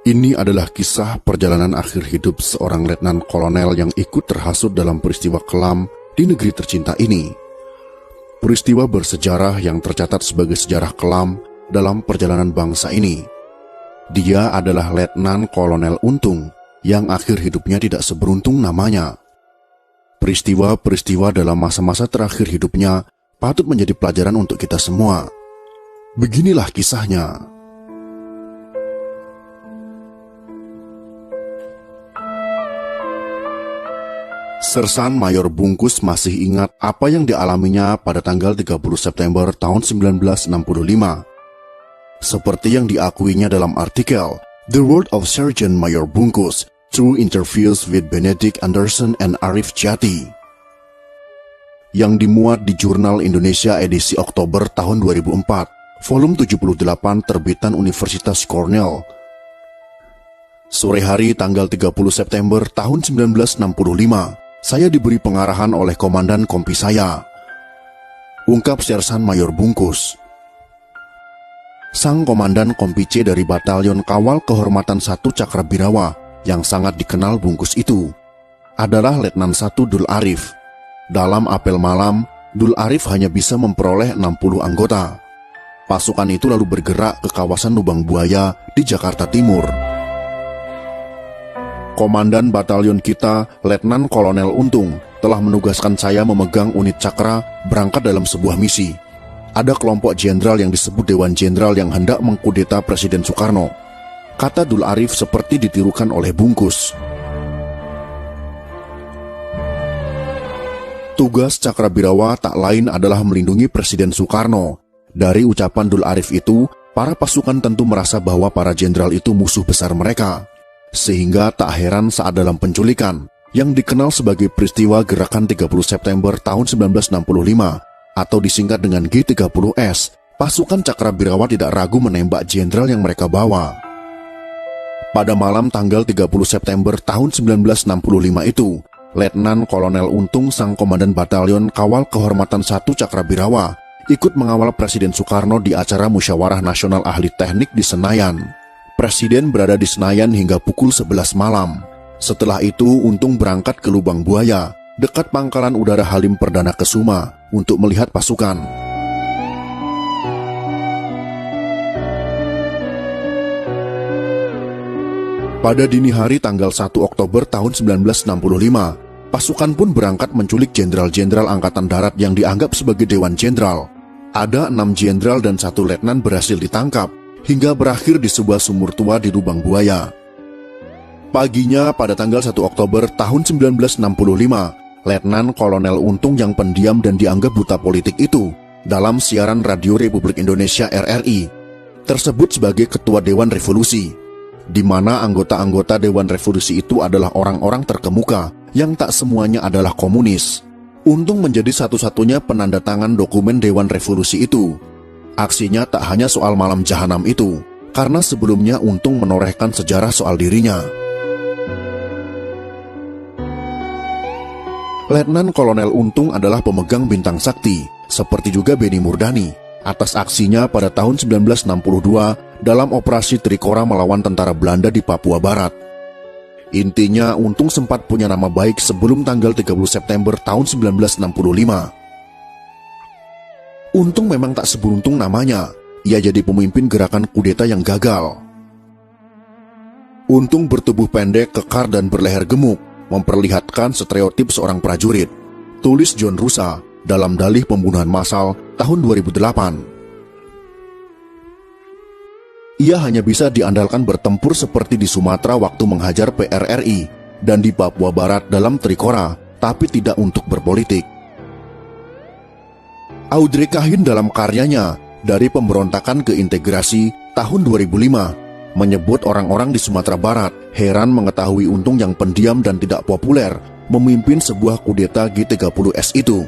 Ini adalah kisah perjalanan akhir hidup seorang letnan kolonel yang ikut terhasut dalam peristiwa kelam di negeri tercinta ini. Peristiwa bersejarah yang tercatat sebagai sejarah kelam dalam perjalanan bangsa ini. Dia adalah Letnan Kolonel Untung yang akhir hidupnya tidak seberuntung namanya. Peristiwa-peristiwa dalam masa-masa terakhir hidupnya patut menjadi pelajaran untuk kita semua. Beginilah kisahnya. Sersan Mayor Bungkus masih ingat apa yang dialaminya pada tanggal 30 September tahun 1965. Seperti yang diakuinya dalam artikel The World of Sergeant Mayor Bungkus Through Interviews with Benedict Anderson and Arif Jati, yang dimuat di Jurnal Indonesia edisi Oktober tahun 2004, volume 78 terbitan Universitas Cornell. Sore hari tanggal 30 September tahun 1965, saya diberi pengarahan oleh komandan kompi saya, ungkap Sersan Mayor Bungkus. Sang komandan kompi C dari Batalion Kawal Kehormatan 1 Cakrabirawa yang sangat dikenal Bungkus itu adalah Letnan 1 Dul Arif. Dalam apel malam, Dul Arif hanya bisa memperoleh 60 anggota. Pasukan itu lalu bergerak ke kawasan Lubang Buaya di Jakarta Timur. Komandan batalion kita, Letnan Kolonel Untung, telah menugaskan saya memegang unit Cakra berangkat dalam sebuah misi. Ada kelompok jenderal yang disebut Dewan Jenderal yang hendak mengkudeta Presiden Soekarno, kata Dul Arif seperti ditirukan oleh Bungkus. Tugas Cakrabirawa tak lain adalah melindungi Presiden Soekarno. Dari ucapan Dul Arif itu, para pasukan tentu merasa bahwa para jenderal itu musuh besar mereka. Sehingga tak heran saat dalam penculikan, yang dikenal sebagai peristiwa Gerakan 30 September tahun 1965, atau disingkat dengan G30S, pasukan Cakrabirawa tidak ragu menembak jenderal yang mereka bawa. Pada malam tanggal 30 September tahun 1965 itu, Letnan Kolonel Untung, sang komandan Batalion Kawal Kehormatan 1 Cakrabirawa, ikut mengawal Presiden Soekarno di acara Musyawarah Nasional Ahli Teknik di Senayan. Presiden berada di Senayan hingga pukul 11 malam. Setelah itu, Untung berangkat ke Lubang Buaya, dekat Pangkalan Udara Halim Perdana Kesuma, untuk melihat pasukan. Pada dini hari tanggal 1 Oktober tahun 1965, pasukan pun berangkat menculik jenderal-jenderal Angkatan Darat yang dianggap sebagai Dewan Jenderal. Ada 6 jenderal dan 1 letnan berhasil ditangkap, hingga berakhir di sebuah sumur tua di Lubang Buaya. Paginya pada tanggal 1 Oktober tahun 1965, Letnan Kolonel Untung yang pendiam dan dianggap buta politik itu, dalam siaran Radio Republik Indonesia RRI, tersebut sebagai Ketua Dewan Revolusi, di mana anggota-anggota Dewan Revolusi itu adalah orang-orang terkemuka yang tak semuanya adalah komunis. Untung menjadi satu-satunya penanda tangan dokumen Dewan Revolusi itu. Aksinya tak hanya soal malam jahanam itu, karena sebelumnya Untung menorehkan sejarah soal dirinya. Letnan Kolonel Untung adalah pemegang bintang sakti, seperti juga Beni Murdani, atas aksinya pada tahun 1962 dalam operasi Trikora melawan tentara Belanda di Papua Barat. Intinya, Untung sempat punya nama baik sebelum tanggal 30 September tahun 1965. Untung memang tak seberuntung namanya. Ia jadi pemimpin gerakan kudeta yang gagal. Untung bertubuh pendek, kekar dan berleher gemuk, memperlihatkan stereotip seorang prajurit, tulis John Rusa dalam dalih pembunuhan massal tahun 2008. Ia hanya bisa diandalkan bertempur seperti di Sumatera waktu menghajar PRRI dan di Papua Barat dalam Trikora, tapi tidak untuk berpolitik. Audrey Kahn dalam karyanya Dari Pemberontakan ke Integrasi tahun 2005 menyebut orang-orang di Sumatera Barat heran mengetahui Untung yang pendiam dan tidak populer memimpin sebuah kudeta G30S itu.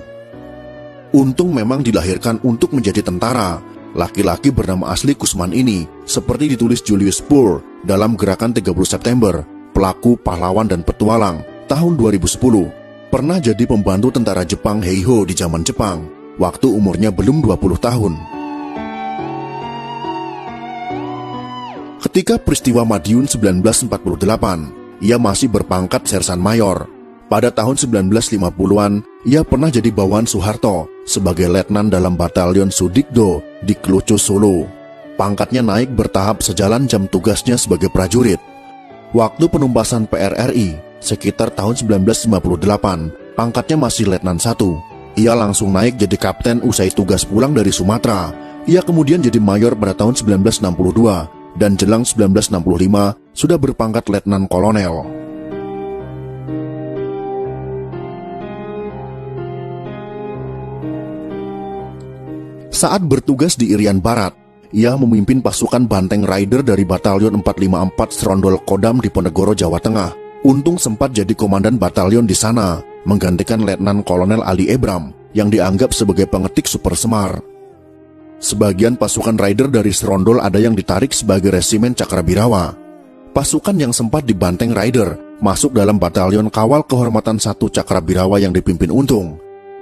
Untung memang dilahirkan untuk menjadi tentara. Laki-laki bernama asli Kusman ini, seperti ditulis Julius Poor dalam Gerakan 30 September, Pelaku, Pahlawan, dan Petualang tahun 2010, pernah jadi pembantu tentara Jepang Heiho di zaman Jepang, waktu umurnya belum 20 tahun. Ketika peristiwa Madiun 1948, ia masih berpangkat sersan mayor. Pada tahun 1950-an, ia pernah jadi bawahan Soeharto sebagai letnan dalam batalion Sudikdo di Klucu, Solo. Pangkatnya naik bertahap sejalan jam tugasnya sebagai prajurit. Waktu penumpasan PRRI, sekitar tahun 1958, pangkatnya masih letnan 1. Ia langsung naik jadi kapten usai tugas pulang dari Sumatera. Ia kemudian jadi mayor pada tahun 1962. Dan jelang 1965 sudah berpangkat letnan kolonel. Saat bertugas di Irian Barat, ia memimpin pasukan Banteng Rider dari Batalion 454 Serondol Kodam di Ponegoro, Jawa Tengah. Untung sempat jadi komandan batalion di sana, menggantikan Letnan Kolonel Ali Ebram yang dianggap sebagai pengetik super semar. Sebagian pasukan rider dari Serondol ada yang ditarik sebagai resimen Cakrabirawa. Pasukan yang sempat di Banteng Rider masuk dalam batalion Kawal Kehormatan 1 Cakrabirawa yang dipimpin Untung.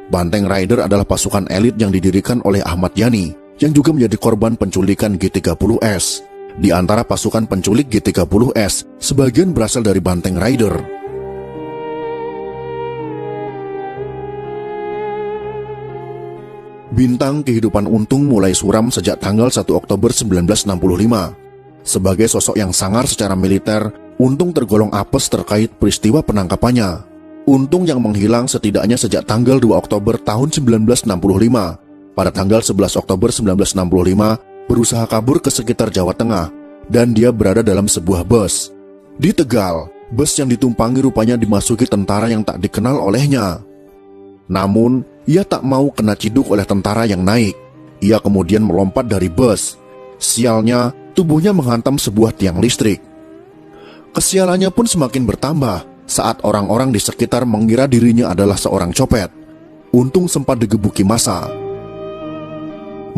Banteng Rider adalah pasukan elit yang didirikan oleh Ahmad Yani, yang juga menjadi korban penculikan G30S. Di antara pasukan penculik G30S, sebagian berasal dari Banteng Rider. Bintang kehidupan Untung mulai suram sejak tanggal 1 Oktober 1965. Sebagai sosok yang sangar secara militer, Untung tergolong apes terkait peristiwa penangkapannya. Untung yang menghilang setidaknya sejak tanggal 2 Oktober tahun 1965. Pada tanggal 11 Oktober 1965, berusaha kabur ke sekitar Jawa Tengah, dan dia berada dalam sebuah bus. Di Tegal, bus yang ditumpangi rupanya dimasuki tentara yang tak dikenal olehnya. Namun, ia tak mau kena ciduk oleh tentara yang naik. Ia kemudian melompat dari bus. Sialnya, tubuhnya menghantam sebuah tiang listrik. Kesialannya pun semakin bertambah saat orang-orang di sekitar mengira dirinya adalah seorang copet. Untung sempat digebuki massa.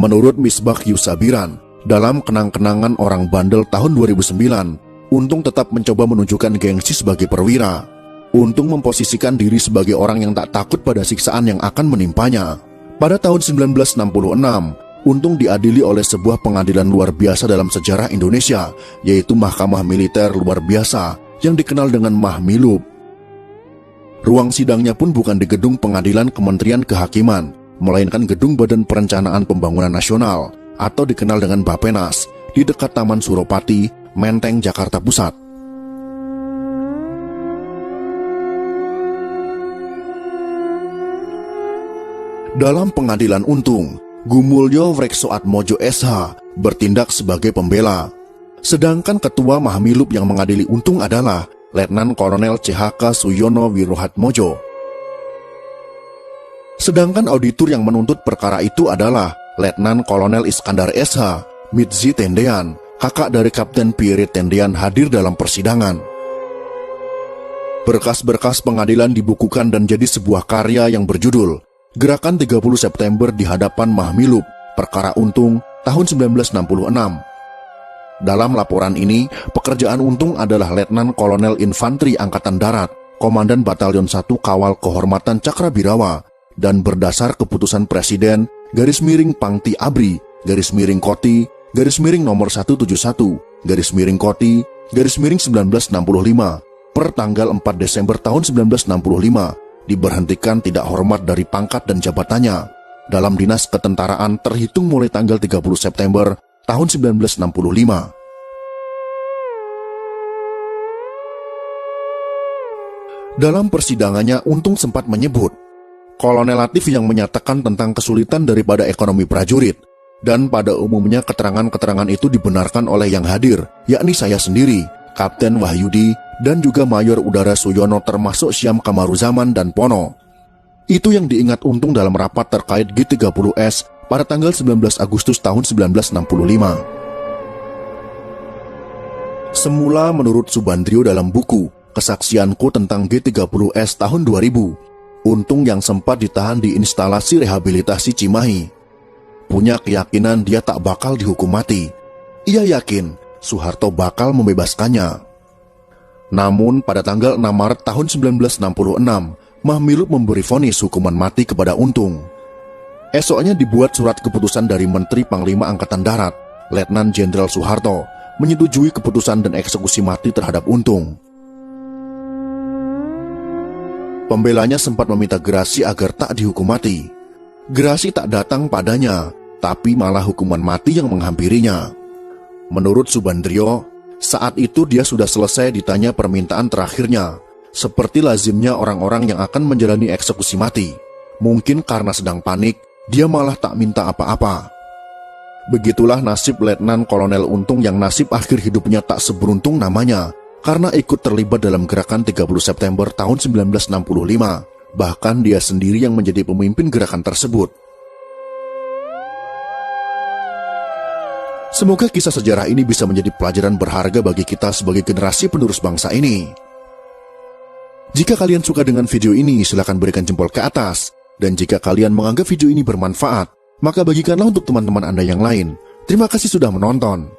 Menurut Misbah Yusabiran, dalam kenang-kenangan orang bandel tahun 2009, Untung tetap mencoba menunjukkan gengsi sebagai perwira. Untung memposisikan diri sebagai orang yang tak takut pada siksaan yang akan menimpanya. Pada tahun 1966, Untung diadili oleh sebuah pengadilan luar biasa dalam sejarah Indonesia, yaitu Mahkamah Militer Luar Biasa yang dikenal dengan Mahmilub. Ruang sidangnya pun bukan di gedung pengadilan Kementerian Kehakiman, melainkan gedung Badan Perencanaan Pembangunan Nasional atau dikenal dengan Bapenas di dekat Taman Suropati, Menteng, Jakarta Pusat. Dalam pengadilan Untung, Gumulyo Wreksoatmojo SH bertindak sebagai pembela. Sedangkan ketua Mahmilub yang mengadili Untung adalah Letnan Kolonel CHK Suyono Wirohatmojo. Sedangkan auditor yang menuntut perkara itu adalah Letnan Kolonel Iskandar SH, Mitzi Tendean, kakak dari Kapten Pierre Tendean hadir dalam persidangan. Berkas-berkas pengadilan dibukukan dan jadi sebuah karya yang berjudul Gerakan 30 September di hadapan Mahmilub, Perkara Untung, tahun 1966. Dalam laporan ini, pekerjaan Untung adalah Letnan Kolonel Infanteri Angkatan Darat, Komandan Batalion 1 Kawal Kehormatan Cakrabirawa, dan berdasar keputusan Presiden, _Pangti Abri, _Koti, nomor 171, Koti, _1965, per tanggal 4 Desember tahun 1965, diberhentikan tidak hormat dari pangkat dan jabatannya dalam dinas ketentaraan terhitung mulai tanggal 30 September tahun 1965. Dalam persidangannya, Untung sempat menyebut, Kolonel Latif yang menyatakan tentang kesulitan daripada ekonomi prajurit, dan pada umumnya keterangan-keterangan itu dibenarkan oleh yang hadir, yakni saya sendiri, Kapten Wahyudi, dan juga Mayor Udara Suyono termasuk Syam Kamaruzaman dan Pono. Itu yang diingat Untung dalam rapat terkait G30S pada tanggal 19 Agustus tahun 1965. Semula menurut Subandrio dalam buku Kesaksianku tentang G30S tahun 2000, Untung yang sempat ditahan di instalasi rehabilitasi Cimahi punya keyakinan dia tak bakal dihukum mati. Ia yakin Soeharto bakal membebaskannya. Namun pada tanggal 6 Maret tahun 1966, Mahmilub memberi vonis hukuman mati kepada Untung. Esoknya dibuat surat keputusan dari Menteri Panglima Angkatan Darat, Letnan Jenderal Soeharto, menyetujui keputusan dan eksekusi mati terhadap Untung. Pembelanya sempat meminta Grassi agar tak dihukum mati. Grassi tak datang padanya, tapi malah hukuman mati yang menghampirinya. Menurut Subandrio, saat itu dia sudah selesai ditanya permintaan terakhirnya, seperti lazimnya orang-orang yang akan menjalani eksekusi mati. Mungkin karena sedang panik, dia malah tak minta apa-apa. Begitulah nasib Letnan Kolonel Untung yang nasib akhir hidupnya tak seberuntung namanya, karena ikut terlibat dalam gerakan 30 September tahun 1965. Bahkan dia sendiri yang menjadi pemimpin gerakan tersebut. Semoga kisah sejarah ini bisa menjadi pelajaran berharga bagi kita sebagai generasi penerus bangsa ini. Jika kalian suka dengan video ini, silakan berikan jempol ke atas. Dan jika kalian menganggap video ini bermanfaat, maka bagikanlah untuk teman-teman Anda yang lain. Terima kasih sudah menonton.